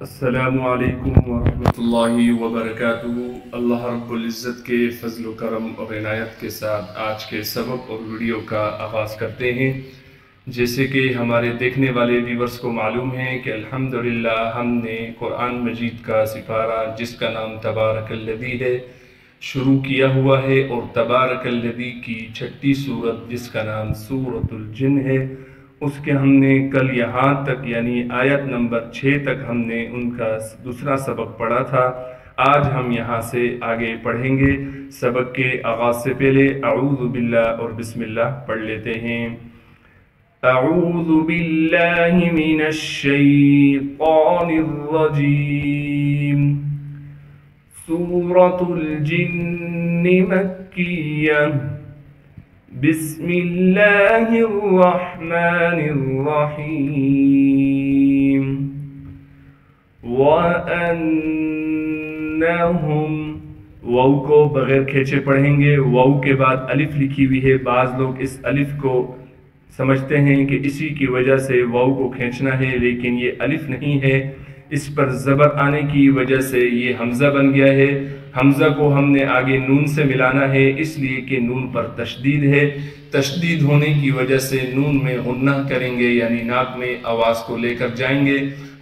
السلام علیکم ورحمۃ اللہ وبرکاتہ۔ اللہ رب العزت کے فضل و کرم اور عنایت کے ساتھ آج کے سبق اور ویڈیو کا آغاز کرتے ہیں۔ جیسے کہ ہمارے دیکھنے والے ویورز کو معلوم ہے کہ الحمدللہ ہم نے قرآن مجید کا سپارہ جس کا نام تبارک الذی ہے شروع کیا ہوا ہے، اور تبارک الذی کی چھٹی صورت جس کا نام سورۃ الجن ہے، اس کے ہم نے کل یہاں تک یعنی آیت نمبر 6 تک ہم نے ان کا دوسرا سبق پڑھا تھا۔ آج ہم یہاں سے آگے پڑھیں گے۔ سبق کے آغاز سے پہلے اعوذ باللہ اور بسم اللہ پڑھ لیتے ہیں۔ اعوذ باللہ من الشیطان الرجیم۔ سورۃ الجن مکیہ۔ بسم اللہ الرحمن الرحیم۔ وَأَنَّهُمْ، واو کو بغیر کھینچے پڑھیں گے۔ واو کے بعد الف لکھی ہوئی ہے، بعض لوگ اس الف کو سمجھتے ہیں کہ اسی کی وجہ سے واو کو کھینچنا ہے، لیکن یہ الف نہیں ہے، اس پر زبر آنے کی وجہ سے یہ حمزہ بن گیا ہے۔ حمزہ کو ہم نے آگے نون سے ملانا ہے، اس لیے کہ نون پر تشدید ہے۔ تشدید ہونے کی وجہ سے نون میں غنہ کریں گے، یعنی ناک میں آواز کو لے کر جائیں گے۔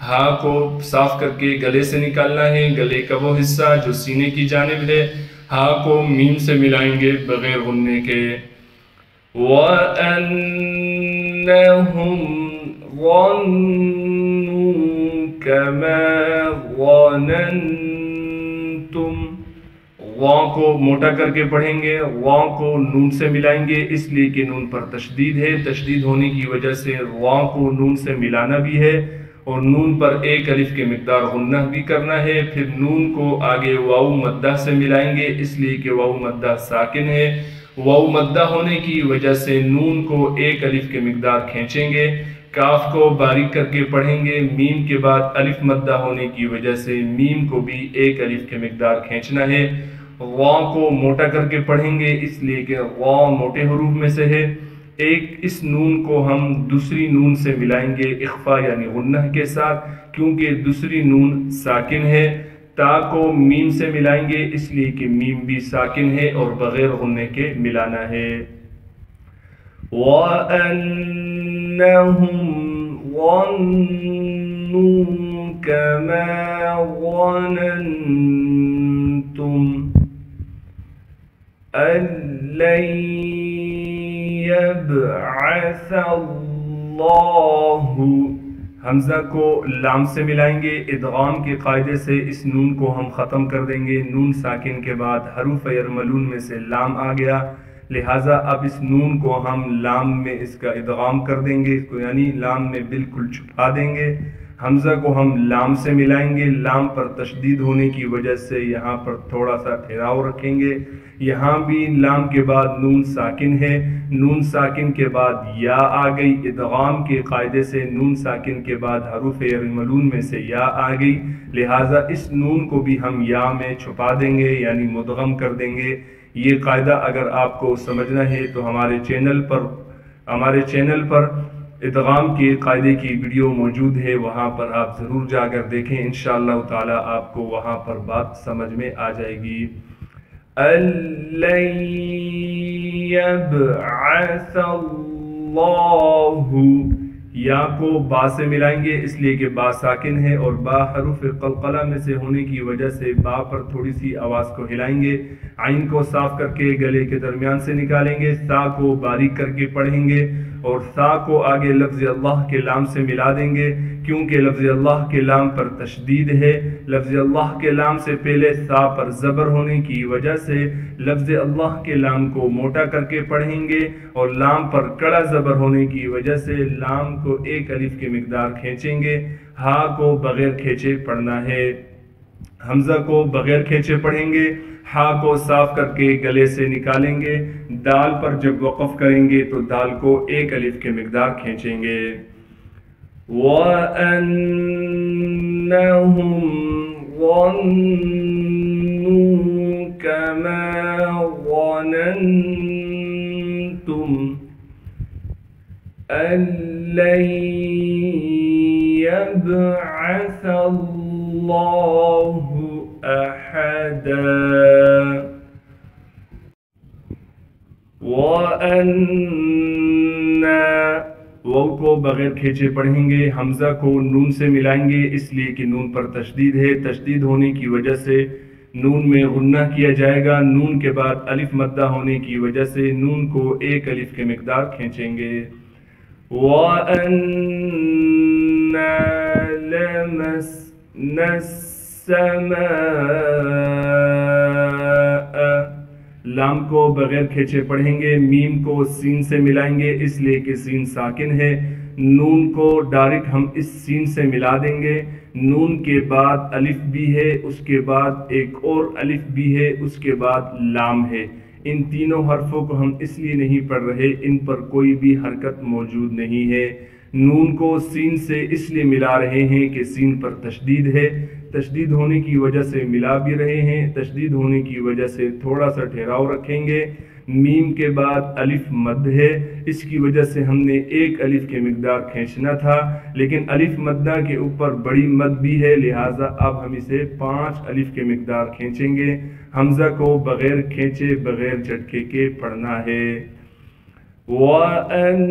ہاں کو صاف کر کے گلے سے نکالنا ہے، گلے کا وہ حصہ جو سینے کی جانب ہے۔ ہاں کو میم سے ملائیں گے بغیر غننے کے۔ وَأَنَّهُمْ ظَنُّوا كَمَا ظَنَنْتُمْ، غاں کو موٹا کر کے پڑھیں گے، غاں کو نون سے ملائیں گے، اس لیے کہ نون پر تشدید ہے۔ تشدید ہونے کی وجہ سے غاں کو نون سے ملانا بھی ہے، اور نون پر ایک الف کے مقدار غنہ بھی کرنا ہے۔ پھر نون کو آگے واو مدہ سے ملائیں گے، اس لیے کہ واو مدہ ساکن ہے۔ واو مدہ ہونے کی وجہ سے نون کو ایک الف کے مقدار کھینچیں گے۔ کاف کو باریک کر کے پڑھیں گے، میم کے بعد الف مدہ ہونے کی وجہ سے میم کو بھی ایک الف کے مقدار کھینچنا ہے۔ غاں کو موٹا کر کے پڑھیں گے، اس لیے کہ غاں موٹے حروف میں سے ہے۔ اس نون کو ہم دوسری نون سے ملائیں گے اخفا یعنی غنہ کے ساتھ، کیونکہ دوسری نون ساکن ہے۔ تا کو میم سے ملائیں گے، اس لیے کہ میم بھی ساکن ہے اور بغیر غننے کے ملانا ہے۔ وَأَنَّهُمْ ظَنُّوا كَمَا ظَنَنْتُمْ أَن لَّن يَبْعَثَ اللَّهُ، حمزہ کو لام سے ملائیں گے۔ ادغام کے قاعدے سے اس نون کو ہم ختم کر دیں گے۔ نون ساکن کے بعد حروف یرملون میں سے لام آ گیا، لہٰذا اب اس نون کو ہم لام میں اس کا ادغام کر دیں گے، اس کو یعنی لام میں بالکل چھپا دیں گے۔ حمزہ کو ہم لام سے ملائیں گے، لام پر تشدید ہونے کی وجہ سے یہاں پر تھوڑا سا ٹھہراؤ رکھیں گے۔ یہاں بھی لام کے بعد نون ساکن ہے، نون ساکن کے بعد یا آ گئی، ادغام کے قاعدے سے نون ساکن کے بعد حروف یرملون میں سے یا آ گئی، لہٰذا اس نون کو بھی ہم یا میں چھپا دیں گے یعنی مدغم کر دیں گے۔ یہ قاعدہ اگر آپ کو سمجھنا ہے تو ہمارے چینل پر ادغام کے قاعدے کی ویڈیو موجود ہے، وہاں پر آپ ضرور جا کر دیکھیں، انشاءاللہ تعالی آپ کو وہاں پر بات سمجھ میں آ جائے گی۔ أَلَّن يَبْعَثَ اللَّهُ، یا کو با سے ملائیں گے، اس لیے کہ با ساکن ہے اور با حروف قلقلہ میں سے ہونے کی وجہ سے با پر تھوڑی سی آواز کو ہلائیں گے۔ عین کو صاف کر کے گلے کے درمیان سے نکالیں گے، سا کو باریک کر کے پڑھیں گے، اور سا کو آگے لفظ اللہ کے لام سے ملا دیں گے، کیونکہ لفظ اللہ کے لام پر تشدید ہے۔ لفظ اللہ کے لام سے پہلے سا پر زبر ہونے کی وجہ سے لفظ اللہ کے لام کو موٹا کر کے پڑھیں گے، اور لام پر کڑا زبر ہونے کی وجہ سے لام کو ایک الف کے مقدار کھینچیں گے۔ ہا کو بغیر کھینچے پڑھنا ہے، حمزہ کو بغیر کھینچے پڑھیں گے۔ ہا کو صاف کر کے گلے سے نکالیں گے۔ دال پر جب وقف کریں گے تو دال کو ایک الف کے مقدار کھینچیں گے۔ وَأَنَّهُمْ ظَنُّوا كَمَا ظَنَنْتُمْ أَن لَّن يَبْعَثَ يبعث الله أحدا وأنا واو کو بغیر کھینچے پڑھیں گے، حمزہ کو نون سے ملائیں گے اس لیے کہ نون پر تشدید ہے، تشدید ہونے کی وجہ سے نون میں غنہ کیا جائے گا، نون کے بعد الف مدہ ہونے کی وجہ سے نون کو ایک الف کے مقدار کھینچیں گے۔ وَأَنَّا لَمَسْنَا السَّمَاءَ، لام کو بغیر کھینچے پڑھیں گے، میم کو سین سے ملائیں گے اس لیے کہ سین ساکن ہے، نون کو ڈائریکٹ ہم اس سین سے ملا دیں گے، نون کے بعد الف بھی ہے، اس کے بعد ایک اور الف بھی ہے، اس کے بعد لام ہے۔ ان تینوں حرفوں کو ہم اس لیے نہیں پڑھ رہے، ان پر کوئی بھی حرکت موجود نہیں ہے، نون کو سین سے اس لیے ملا رہے ہیں کہ سین پر تشدید ہے، تشدید ہونے کی وجہ سے ملا بھی رہے ہیں، تشدید ہونے کی وجہ سے تھوڑا سا ٹھہراؤ رکھیں گے، میم کے بعد الف مد ہے، اس کی وجہ سے ہم نے ایک الف کے مقدار کھینچنا تھا، لیکن الف مدہ کے اوپر بڑی مد بھی ہے، لہٰذا اب ہم اسے 5 الف کے مقدار کھینچیں گے، حمزہ کو بغیر کھینچے بغیر جھٹکے کے پڑھنا ہے۔ وَأَنَّا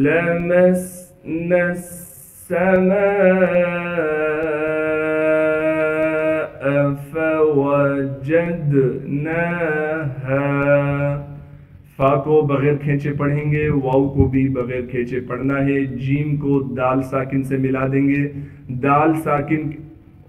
لَمَسْنَا السَّمَاءَ فَوَجَدْنَاهَا، فا کو بغیر کھینچے پڑھیں گے، واو کو بھی بغیر کھینچے پڑھنا ہے، جیم کو دال ساکن سے ملا دیں گے، دال ساکن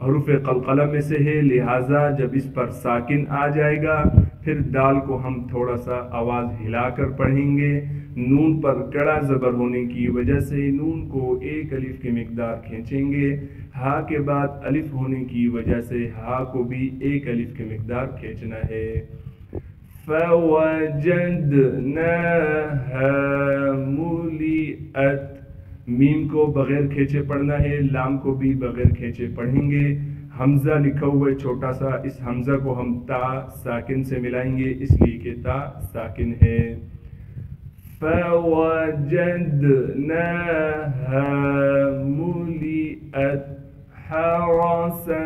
حروف قلقلہ میں سے ہے، لہٰذا جب اس پر ساکن آ جائے گا پھر دال کو ہم تھوڑا سا آواز ہلا کر پڑھیں گے، نون پر کڑا زبر ہونے کی وجہ سے نون کو ایک الف کے مقدار کھینچیں گے، ہا کے بعد الف ہونے کی وجہ سے ہا کو بھی ایک الف کے مقدار کھینچنا ہے۔ فَوَجَدْنَاهَا مُلِئَتْ، میم کو بغیر کھینچے پڑھنا ہے، لام کو بھی بغیر کھینچے پڑھیں گے، حمزہ لکھا ہوا ہے چھوٹا سا، اس حمزہ کو ہم تا ساکن سے ملائیں گے اس لیے کہ تا ساکن ہے۔ فَوَجَدْنَاهَا مُلِئَتْ حَرَسًا،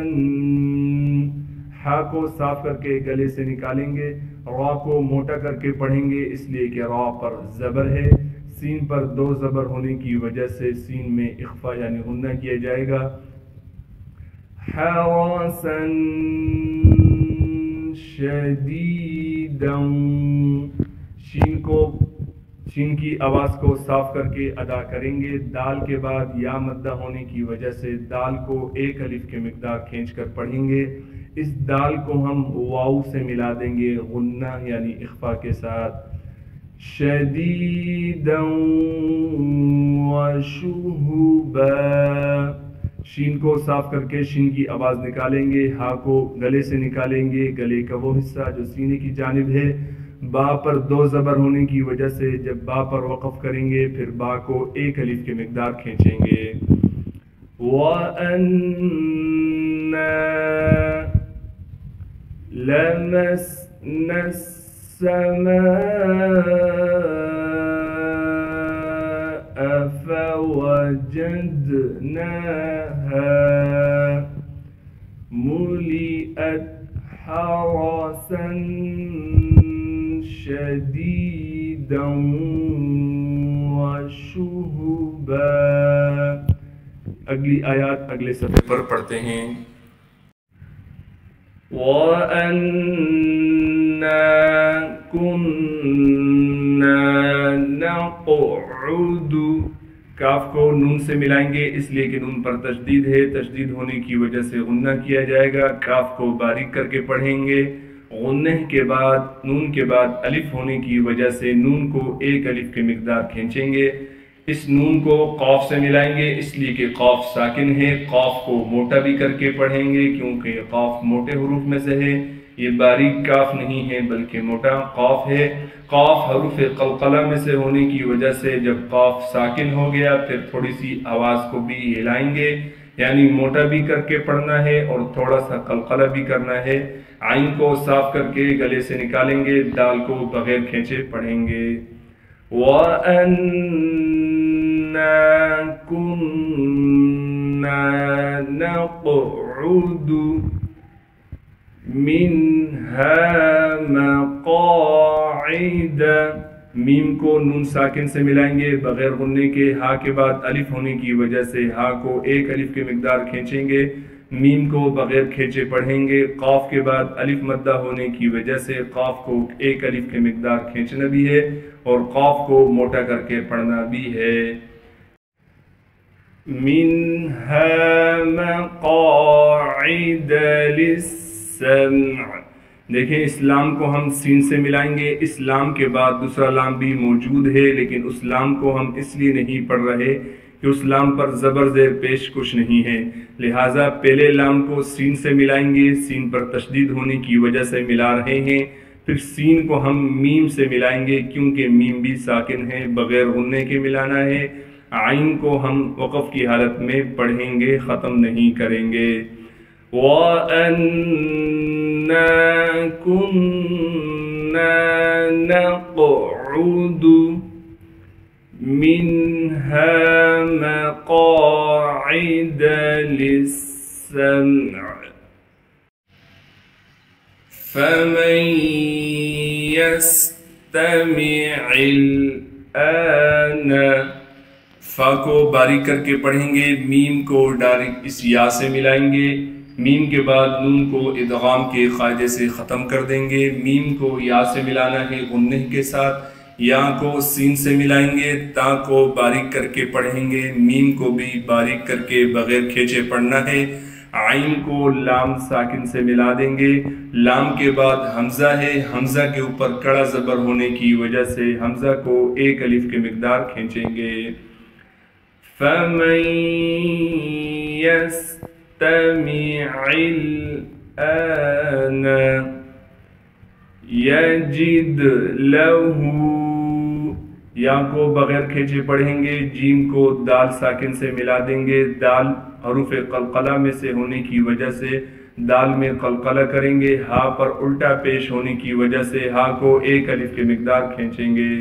ہا کو صاف کر کے گلے سے نکالیں گے، را کو موٹا کر کے پڑھیں گے اس لیے کہ را پر زبر ہے، سین پر 2 زبر ہونے کی وجہ سے سین میں اخفا یعنی غنہ کیا جائے گا۔ حَرَسًا شَدِيدًا، شین کی آواز کو صاف کر کے ادا کریں گے، دال کے بعد یا مدہ ہونے کی وجہ سے دال کو ایک الف کے مقدار کھینچ کر پڑھیں گے، اس دال کو ہم واو سے ملا دیں گے غنہ یعنی اخفا کے ساتھ۔ شَدِيدًا وَشُهُبًا، شین کو صاف کر کے شین کی آواز نکالیں گے، ہا کو گلے سے نکالیں گے، گلے کا وہ حصہ جو سینے کی جانب ہے، با پر 2 زبر ہونے کی وجہ سے جب با پر وقف کریں گے پھر با کو ایک الف کے مقدار کھینچیں گے۔ وَأَنَّا لَمَسْنَا السَّمَاءَ فَوَجَدْنَاهَا مُلِئَتْ حَرَسًا شَدِيدًا وَشُهُبًا۔ اگلی آیات اگلے صفحے پر پڑھتے ہیں۔ وَأَنَّا كُنَّا نَقْعُدُ، کاف کو نون سے ملائیں گے اس لیے کہ نون پر تشدید ہے، تشدید ہونے کی وجہ سے غنہ کیا جائے گا، کاف کو باریک کر کے پڑھیں گے، غنہ کے بعد نون کے بعد الف ہونے کی وجہ سے نون کو ایک الف کے مقدار کھینچیں گے، اس نون کو قاف سے ملائیں گے اس لیے کہ قاف ساکن ہے، قاف کو موٹا بھی کر کے پڑھیں گے کیونکہ قاف موٹے حروف میں سے ہے، یہ باریک کاف نہیں ہے بلکہ موٹا قاف ہے، قاف حروف قلقلہ میں سے ہونے کی وجہ سے جب قاف ساکن ہو گیا پھر تھوڑی سی آواز کو بھی ہلائیں گے، یعنی موٹا بھی کر کے پڑھنا ہے اور تھوڑا سا قلقلہ بھی کرنا ہے، عین کو صاف کر کے گلے سے نکالیں گے، دال کو بغیر کھینچے پڑھیں گے۔ وَأَنَّا كنا نقعد منها مقاعد. میم کو نون ساکن سے ملائیں گے بغیر غننے کے. ہا کے بعد الف ہونے کی وجہ سے ہا کو ایک الف کی مقدار کھینچیں گے. میم کو بغیر کھینچے پڑھیں گے. قاف کے بعد الف مدہ ہونے کی وجہ سے قاف کو ایک الف کی مقدار کھینچنا بھی ہے اور قاف کو موٹا کر کے پڑھنا بھی ہے. منها مقاعد للسمع. دیکھیں اس لام کو ہم سین سے ملائیں گے. اس لام کے بعد دوسرا لام بھی موجود ہے لیکن اس لام کو ہم اس لیے نہیں پڑھ رہے کہ اس لام پر زبر زیر پیش کچھ نہیں ہے، لہٰذا پہلے لام کو سین سے ملائیں گے. سین پر تشدید ہونے کی وجہ سے ملا رہے ہیں. پھر سین کو ہم میم سے ملائیں گے کیونکہ میم بھی ساکن ہے، بغیر غننے کے ملانا ہے. عین کو ہم وقف کی حالت میں پڑھیں گے، ختم نہیں کریں گے. وَأَنَّا كُنَّا نَقْعُدُ مِنْهَا مَقَاعِدَ لِلسَّمْعِ فَمَنْ يَسْتَمِعِ الْآنَ. فا کو باریک کر کے پڑھیں گے. میم کو ڈائریکٹ اس یا سے ملائیں گے. میم کے بعد نون کو ادغام کے قاعدے سے ختم کر دیں گے. میم کو یا سے ملانا ہے غنہ کے ساتھ. یا کو سین سے ملائیں گے. تا کو باریک کر کے پڑھیں گے. میم کو بھی باریک کر کے بغیر کھینچے پڑھنا ہے. عین کو لام ساکن سے ملا دیں گے. لام کے بعد حمزہ ہے. حمزہ کے اوپر کڑا زبر ہونے کی وجہ سے حمزہ کو ایک الف کی مقدار کھینچیں گے. فَمَنْ يَسْتَمِعِ الْآنَ يَجِدْ لَهُ. یا کو بغیر کھینچے پڑھیں گے. جیم کو دال ساکن سے ملا دیں گے. دال حروف قلقلہ میں سے ہونے کی وجہ سے دال میں قلقلہ کریں گے. ہا پر الٹا پیش ہونے کی وجہ سے ہا کو ایک الف کی مقدار کھینچیں گے.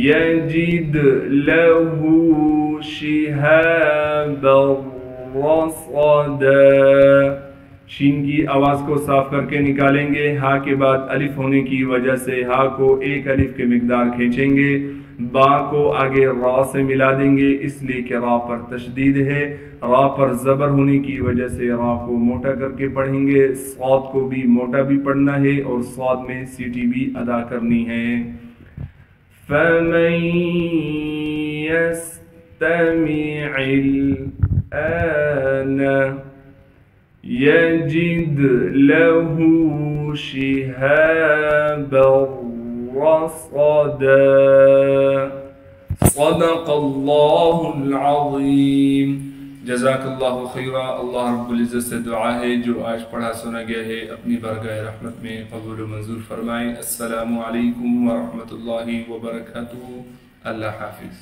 یجد لہ شہابا رصدا. شین کی آواز کو صاف کر کے نکالیں گے. ہا کے بعد الف ہونے کی وجہ سے ہا کو ایک الف کی مقدار کھینچیں گے. با کو آگے را سے ملا دیں گے اس لیے کہ را پر تشدید ہے. را پر زبر ہونے کی وجہ سے را کو موٹا کر کے پڑھیں گے. صاد کو بھی موٹا بھی پڑھنا ہے اور صاد میں سیٹی بھی ادا کرنی ہے. فَمَنْ يَسْتَمِعِ الْآنَ يَجِدْ لَهُ شِهَابًا رَصَدًا. صدق اللہ العظیم. جزاک اللہ خیرہ. اللہ رب العزت سے دعا ہے جو آج پڑھا سنا گیا ہے اپنی بارگاہ رحمت میں قبول و منظور فرمائے. السلام علیکم ورحمۃ اللہ وبرکاتہ. اللہ حافظ.